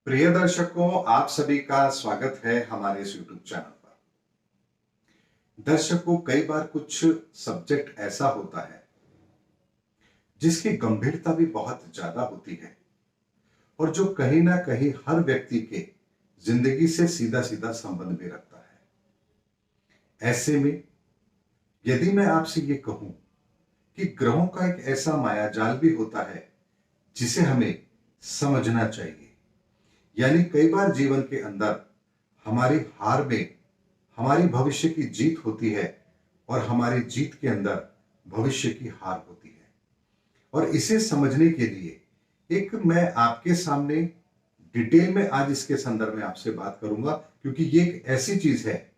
प्रिय दर्शकों, आप सभी का स्वागत है हमारे इस यूट्यूब चैनल पर। दर्शकों, कई बार कुछ सब्जेक्ट ऐसा होता है जिसकी गंभीरता भी बहुत ज्यादा होती है और जो कहीं ना कहीं हर व्यक्ति के जिंदगी से सीधा सीधा संबंध भी रखता है। ऐसे में यदि मैं आपसे ये कहूं कि ग्रहों का एक ऐसा मायाजाल भी होता है जिसे हमें समझना चाहिए, यानी कई बार जीवन के अंदर हमारी हार में हमारी भविष्य की जीत होती है और हमारी जीत के अंदर भविष्य की हार होती है। और इसे समझने के लिए एक मैं आपके सामने डिटेल में आज इसके संदर्भ में आपसे बात करूंगा, क्योंकि ये एक ऐसी चीज है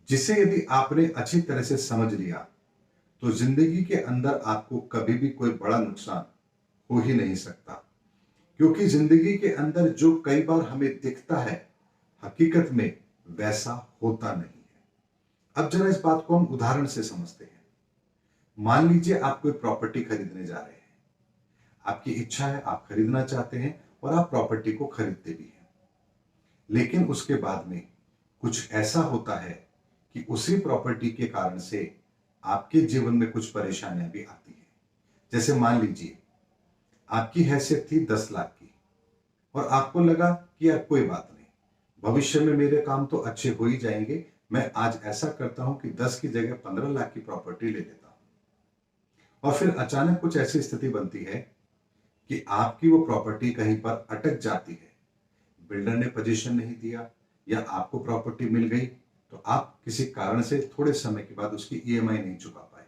जिसे यदि आपने अच्छी तरह से समझ लिया तो जिंदगी के अंदर आपको कभी भी कोई बड़ा नुकसान हो ही नहीं सकता। क्योंकि जिंदगी के अंदर जो कई बार हमें दिखता है, हकीकत में वैसा होता नहीं है। अब जरा इस बात को हम उदाहरण से समझते हैं। मान लीजिए आप कोई प्रॉपर्टी खरीदने जा रहे हैं, आपकी इच्छा है, आप खरीदना चाहते हैं और आप प्रॉपर्टी को खरीदते भी हैं, लेकिन उसके बाद में कुछ ऐसा होता है कि उसी प्रॉपर्टी के कारण से आपके जीवन में कुछ परेशानियां भी आती हैं। जैसे मान लीजिए आपकी हैसियत थी 10 लाख की और आपको लगा कि यार कोई बात नहीं, भविष्य में मेरे काम तो अच्छे हो ही जाएंगे, मैं आज ऐसा करता हूं कि 10 की जगह 15 लाख की प्रॉपर्टी ले लेता हूं। और फिर अचानक कुछ ऐसी स्थिति बनती है कि आपकी वो प्रॉपर्टी कहीं पर अटक जाती है, बिल्डर ने पोजीशन नहीं दिया या आपको प्रॉपर्टी मिल गई तो आप किसी कारण से थोड़े समय के बाद उसकी ईएमआई नहीं चुका पाए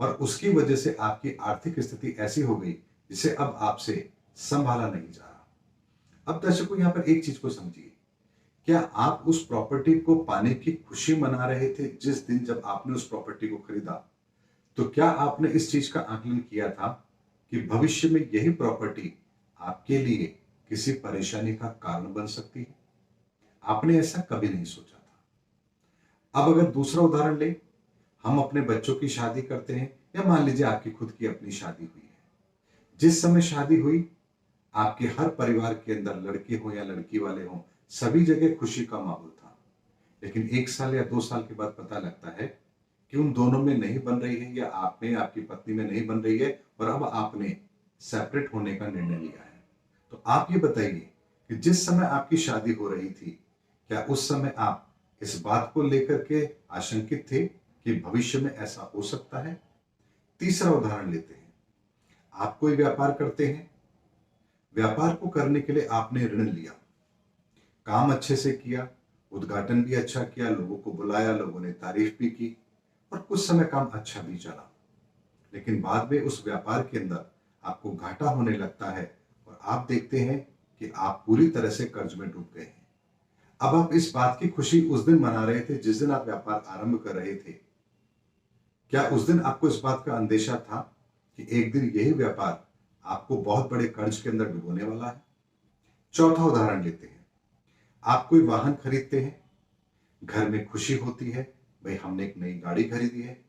और उसकी वजह से आपकी आर्थिक स्थिति ऐसी हो गई जिसे अब आपसे संभाला नहीं जा रहा। अब दर्शकों, यहां पर एक चीज को समझिए, क्या आप उस प्रॉपर्टी को पाने की खुशी मना रहे थे जिस दिन जब आपने उस प्रॉपर्टी को खरीदा? तो क्या आपने इस चीज का आकलन किया था कि भविष्य में यही प्रॉपर्टी आपके लिए किसी परेशानी का कारण बन सकती है? आपने ऐसा कभी नहीं सोचा था। अब अगर दूसरा उदाहरण ले, हम अपने बच्चों की शादी करते हैं या मान लीजिए आपकी खुद की अपनी शादी हुई है। जिस समय शादी हुई, आपके हर परिवार के अंदर, लड़के हो या लड़की वाले हो, सभी जगह खुशी का माहौल था। लेकिन 1 साल या 2 साल के बाद पता लगता है कि उन दोनों में नहीं बन रही है या आप में, आपकी पत्नी में नहीं बन रही है और अब आपने सेपरेट होने का निर्णय लिया है। तो आप ये बताइए कि जिस समय आपकी शादी हो रही थी, क्या उस समय आप इस बात को लेकर के आशंकित थे कि भविष्य में ऐसा हो सकता है? तीसरा उदाहरण लेते हैं। आप कोई व्यापार करते हैं, व्यापार को करने के लिए आपने ऋण लिया, काम अच्छे से किया, उद्घाटन भी अच्छा किया, लोगों को बुलाया, लोगों ने तारीफ भी की और कुछ समय काम अच्छा भी चला। लेकिन बाद में उस व्यापार के अंदर आपको घाटा होने लगता है और आप देखते हैं कि आप पूरी तरह से कर्ज में डूब गए हैं। अब आप इस बात की खुशी उस दिन मना रहे थे जिस दिन आप व्यापार आरंभ कर रहे थे। क्या उस दिन आपको इस बात का अंदेशा था कि एक दिन यही व्यापार आपको बहुत बड़े कर्ज के अंदर डुबोने वाला है? चौथा उदाहरण लेते हैं। आप कोई वाहन खरीदते हैं, घर में खुशी होती है, भाई हमने एक नई गाड़ी खरीदी है,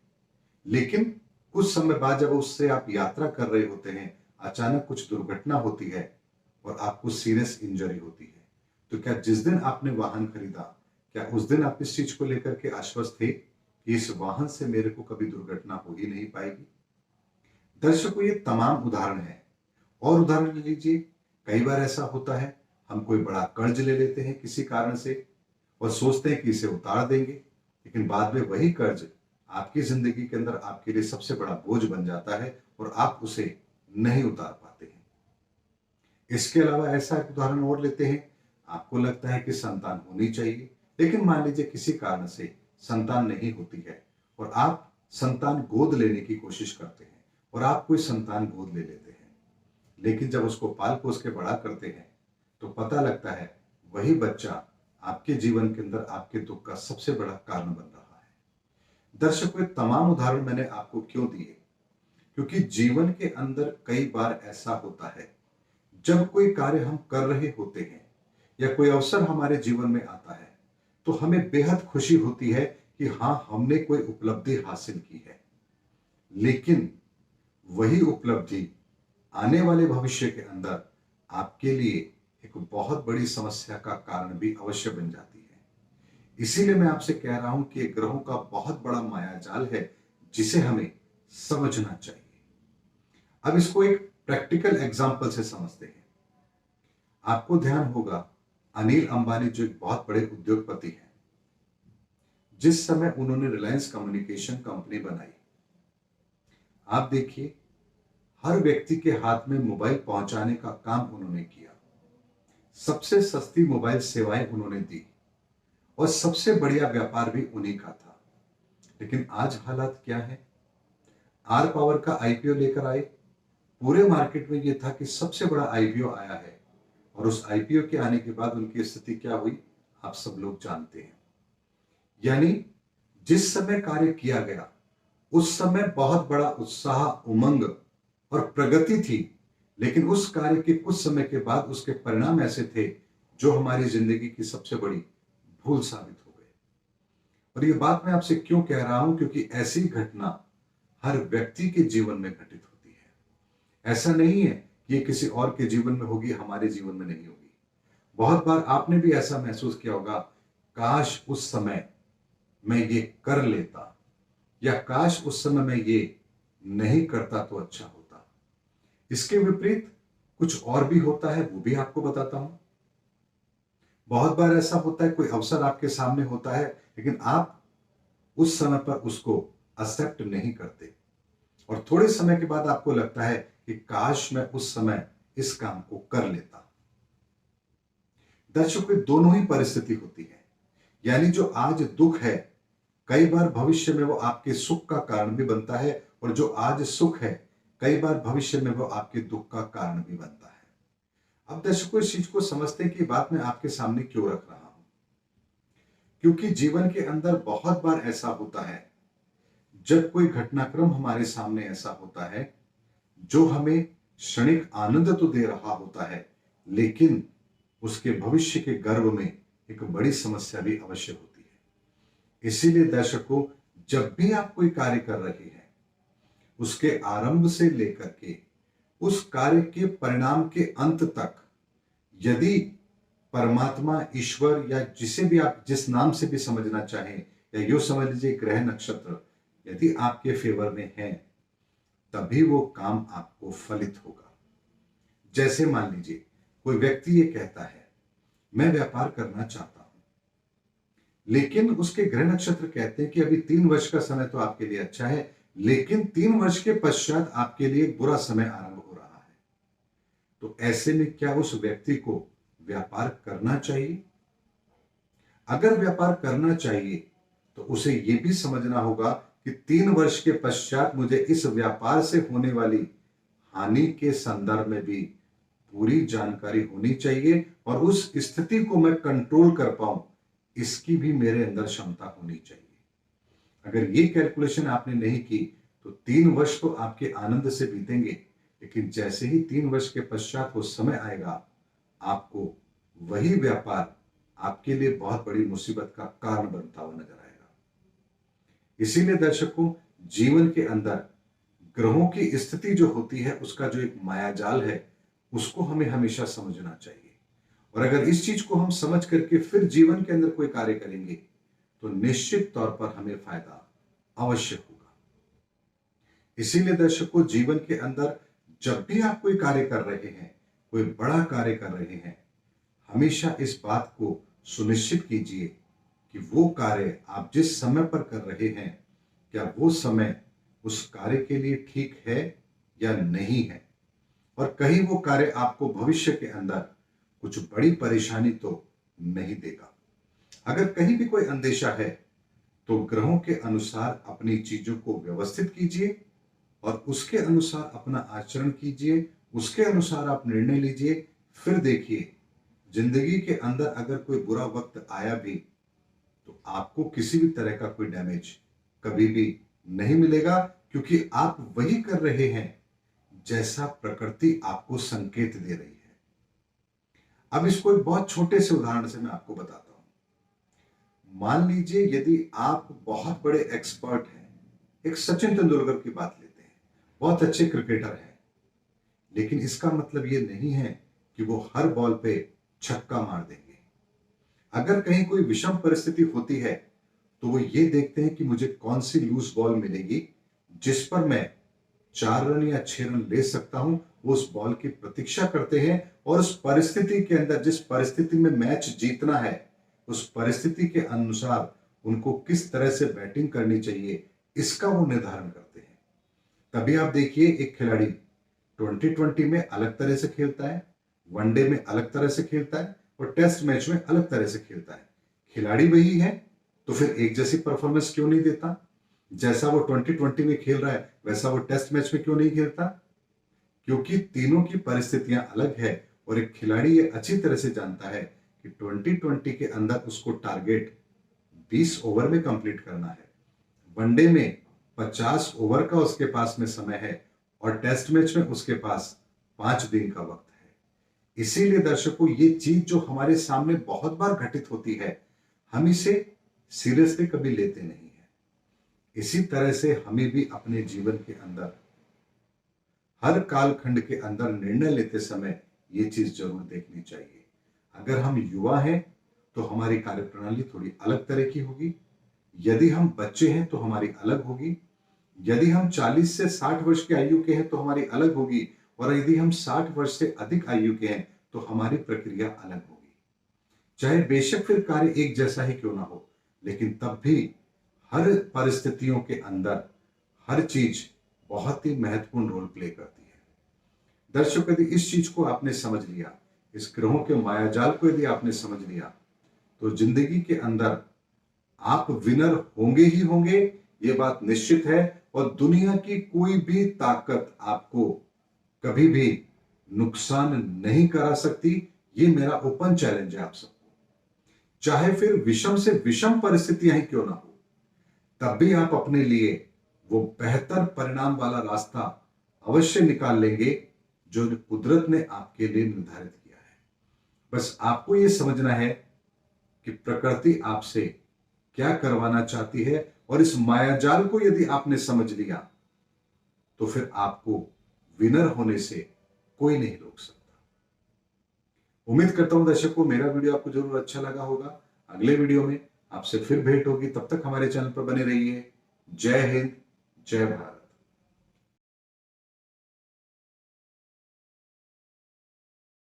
लेकिन कुछ समय बाद जब उससे आप यात्रा कर रहे होते हैं, अचानक कुछ दुर्घटना होती है और आपको सीरियस इंजरी होती है। तो क्या जिस दिन आपने वाहन खरीदा, क्या उस दिन आप इस चीज को लेकर के आश्वस्त थे कि इस वाहन से मेरे को कभी दुर्घटना हो ही नहीं पाएगी? दर्शकों, ये तमाम उदाहरण है और उदाहरण ले लीजिए। कई बार ऐसा होता है, हम कोई बड़ा कर्ज ले लेते हैं किसी कारण से और सोचते हैं कि इसे उतार देंगे, लेकिन बाद में वही कर्ज आपकी जिंदगी के अंदर आपके लिए सबसे बड़ा बोझ बन जाता है और आप उसे नहीं उतार पाते हैं। इसके अलावा ऐसा एक उदाहरण और लेते हैं। आपको लगता है कि संतान होनी चाहिए, लेकिन मान लीजिए किसी कारण से संतान नहीं होती है और आप संतान गोद लेने की कोशिश करते हैं और आप कोई संतान गोद ले लेते हैं, लेकिन जब उसको पाल पोस के बड़ा करते हैं तो पता लगता है वही बच्चा आपके जीवन के अंदर आपके दुख का सबसे बड़ा कारण बन रहा है। दर्शकों, ये तमाम उदाहरण मैंने आपको क्यों दिए? क्योंकि जीवन के अंदर कई बार ऐसा होता है, जब कोई कार्य हम कर रहे होते हैं या कोई अवसर हमारे जीवन में आता है तो हमें बेहद खुशी होती है कि हां, हमने कोई उपलब्धि हासिल की है। लेकिन वही उपलब्धि आने वाले भविष्य के अंदर आपके लिए एक बहुत बड़ी समस्या का कारण भी अवश्य बन जाती है। इसीलिए मैं आपसे कह रहा हूं कि ये ग्रहों का बहुत बड़ा मायाजाल है जिसे हमें समझना चाहिए। अब इसको एक प्रैक्टिकल एग्जाम्पल से समझते हैं। आपको ध्यान होगा, अनिल अंबानी जो एक बहुत बड़े उद्योगपति हैं, जिस समय उन्होंने रिलायंस कम्युनिकेशन कंपनी बनाई, आप देखिए हर व्यक्ति के हाथ में मोबाइल पहुंचाने का काम उन्होंने किया। सबसे सस्ती मोबाइल सेवाएं उन्होंने दी और सबसे बढ़िया व्यापार भी उन्हीं का था। लेकिन आज हालात क्या है? आर पावर का आईपीओ लेकर आए, पूरे मार्केट में यह था कि सबसे बड़ा आईपीओ आया है, और उस आईपीओ के आने के बाद उनकी स्थिति क्या हुई आप सब लोग जानते हैं। यानी जिस समय कार्य किया गया उस समय बहुत बड़ा उत्साह, उमंग और प्रगति थी, लेकिन उस कार्य के कुछ समय के बाद उसके परिणाम ऐसे थे जो हमारी जिंदगी की सबसे बड़ी भूल साबित हो गए। और ये बात मैं आपसे क्यों कह रहा हूं, क्योंकि ऐसी घटना हर व्यक्ति के जीवन में घटित होती है। ऐसा नहीं है कि ये किसी और के जीवन में होगी, हमारे जीवन में नहीं होगी। बहुत बार आपने भी ऐसा महसूस किया होगा, काश उस समय मैं ये कर लेता, या काश उस समय मैं ये नहीं करता तो अच्छा होता। इसके विपरीत कुछ और भी होता है, वो भी आपको बताता हूं। बहुत बार ऐसा होता है, कोई अवसर आपके सामने होता है, लेकिन आप उस समय पर उसको एक्सेप्ट नहीं करते, और थोड़े समय के बाद आपको लगता है कि काश मैं उस समय इस काम को कर लेता। दर्शकों, दोनों ही परिस्थिति होती है। यानी जो आज दुख है, कई बार भविष्य में वो आपके सुख का कारण भी बनता है, और जो आज सुख है कई बार भविष्य में वो आपके दुख का कारण भी बनता है। अब दर्शकों, इस चीज को समझते हैं कि बात मैं आपके सामने क्यों रख रहा हूं। क्योंकि जीवन के अंदर बहुत बार ऐसा होता है, जब कोई घटनाक्रम हमारे सामने ऐसा होता है जो हमें क्षणिक आनंद तो दे रहा होता है, लेकिन उसके भविष्य के गर्भ में एक बड़ी समस्या भी अवश्य होती है। इसीलिए दर्शकों, जब भी आप कोई कार्य कर रहे हैं, उसके आरंभ से लेकर के उस कार्य के परिणाम के अंत तक, यदि परमात्मा, ईश्वर, या जिसे भी आप जिस नाम से भी समझना चाहें, या यूं समझ लीजिए ग्रह नक्षत्र, यदि आपके फेवर में है, तभी वो काम आपको फलित होगा। जैसे मान लीजिए कोई व्यक्ति ये कहता है मैं व्यापार करना चाहता हूं, लेकिन उसके ग्रह नक्षत्र कहते हैं कि अभी 3 वर्ष का समय तो आपके लिए अच्छा है, लेकिन 3 वर्ष के पश्चात आपके लिए एक बुरा समय आरंभ हो रहा है। तो ऐसे में क्या उस व्यक्ति को व्यापार करना चाहिए? अगर व्यापार करना चाहिए तो उसे यह भी समझना होगा कि 3 वर्ष के पश्चात मुझे इस व्यापार से होने वाली हानि के संदर्भ में भी पूरी जानकारी होनी चाहिए, और उस स्थिति को मैं कंट्रोल कर पाऊं, इसकी भी मेरे अंदर क्षमता होनी चाहिए। अगर ये कैलकुलेशन आपने नहीं की तो 3 वर्ष तो आपके आनंद से बीतेंगे, लेकिन जैसे ही 3 वर्ष के पश्चात वो समय आएगा, आपको वही व्यापार आपके लिए बहुत बड़ी मुसीबत का कारण बनता हुआ नजर आएगा। इसीलिए दर्शकों, जीवन के अंदर ग्रहों की स्थिति जो होती है, उसका जो एक मायाजाल है, उसको हमें हमेशा समझना चाहिए। और अगर इस चीज को हम समझ करके फिर जीवन के अंदर कोई कार्य करेंगे तो निश्चित तौर पर हमें फायदा अवश्य होगा। इसीलिए दर्शकों, जीवन के अंदर जब भी आप कोई कार्य कर रहे हैं, कोई बड़ा कार्य कर रहे हैं, हमेशा इस बात को सुनिश्चित कीजिए कि वो कार्य आप जिस समय पर कर रहे हैं, क्या वो समय उस कार्य के लिए ठीक है या नहीं है, और कहीं वो कार्य आपको भविष्य के अंदर कुछ बड़ी परेशानी तो नहीं देगा। अगर कहीं भी कोई अंदेशा है तो ग्रहों के अनुसार अपनी चीजों को व्यवस्थित कीजिए, और उसके अनुसार अपना आचरण कीजिए, उसके अनुसार आप निर्णय लीजिए। फिर देखिए, जिंदगी के अंदर अगर कोई बुरा वक्त आया भी तो आपको किसी भी तरह का कोई डैमेज कभी भी नहीं मिलेगा, क्योंकि आप वही कर रहे हैं जैसा प्रकृति आपको संकेत दे रही है। अब इसको एक बहुत छोटे से उदाहरण से मैं आपको बताता हूं। मान लीजिए यदि आप बहुत बड़े एक्सपर्ट हैं, एक सचिन तेंदुलकर की बात लेते हैं, बहुत अच्छे क्रिकेटर हैं, लेकिन इसका मतलब यह नहीं है कि वो हर बॉल पे छक्का मार देंगे। अगर कहीं कोई विषम परिस्थिति होती है तो वो ये देखते हैं कि मुझे कौन सी लूज बॉल मिलेगी जिस पर मैं 4 रन या 6 रन ले सकता हूं। वो उस बॉल की प्रतीक्षा करते हैं और उस परिस्थिति के अंदर, जिस परिस्थिति में मैच जीतना है, उस परिस्थिति के अनुसार उनको किस तरह से बैटिंग करनी चाहिए इसका वो निर्धारण करते हैं। तभी आप देखिए, एक खिलाड़ी 2020 में अलग तरह से खेलता है, वनडे में अलग तरह से खेलता है और टेस्ट मैच में अलग तरह से खेलता है। खिलाड़ी वही है तो फिर एक जैसी परफॉर्मेंस क्यों नहीं देता? जैसा वो 2020 में खेल रहा है वैसा वो टेस्ट मैच में क्यों नहीं खेलता? क्योंकि तीनों की परिस्थितियां अलग है और एक खिलाड़ी ये अच्छी तरह से जानता है कि 2020 के अंदर उसको टारगेट 20 ओवर में कंप्लीट करना है, वनडे में 50 ओवर का उसके पास में समय है और टेस्ट मैच में उसके पास 5 दिन का वक्त है। इसीलिए दर्शकों, ये चीज जो हमारे सामने बहुत बार घटित होती है, हम इसे सीरियसली कभी लेते नहीं है। इसी तरह से हमें भी अपने जीवन के अंदर हर कालखंड के अंदर निर्णय लेते समय ये चीज जरूर देखनी चाहिए। अगर हम युवा हैं तो हमारी कार्यप्रणाली थोड़ी अलग तरह की होगी, यदि हम बच्चे हैं तो हमारी अलग होगी, यदि हम 40 से 60 वर्ष के आयु के हैं तो हमारी अलग होगी, और यदि हम 60 वर्ष से अधिक आयु के हैं तो हमारी प्रक्रिया अलग होगी। चाहे बेशक फिर कार्य एक जैसा ही क्यों ना हो, लेकिन तब भी हर परिस्थितियों के अंदर हर चीज बहुत ही महत्वपूर्ण रोल प्ले करती है। दर्शकों, यदि इस चीज को आपने समझ लिया, इस ग्रहों के मायाजाल को यदि आपने समझ लिया, तो जिंदगी के अंदर आप विनर होंगे ही होंगे, ये बात निश्चित है। और दुनिया की कोई भी ताकत आपको कभी भी नुकसान नहीं करा सकती। ये मेरा ओपन चैलेंज है आप सबको। चाहे फिर विषम से विषम परिस्थितियां ही क्यों ना हो, तब भी आप अपने लिए वो बेहतर परिणाम वाला रास्ता अवश्य निकाल लेंगे जो कुदरत ने आपके लिए निर्धारित किया है। बस आपको ये समझना है कि प्रकृति आपसे क्या करवाना चाहती है, और इस मायाजाल को यदि आपने समझ लिया तो फिर आपको विनर होने से कोई नहीं रोक सकता। उम्मीद करता हूं दर्शकों, मेरा वीडियो आपको जरूर अच्छा लगा होगा। अगले वीडियो में आपसे फिर भेंट होगी, तब तक हमारे चैनल पर बने रहिए। जय हिंद, जय भारत।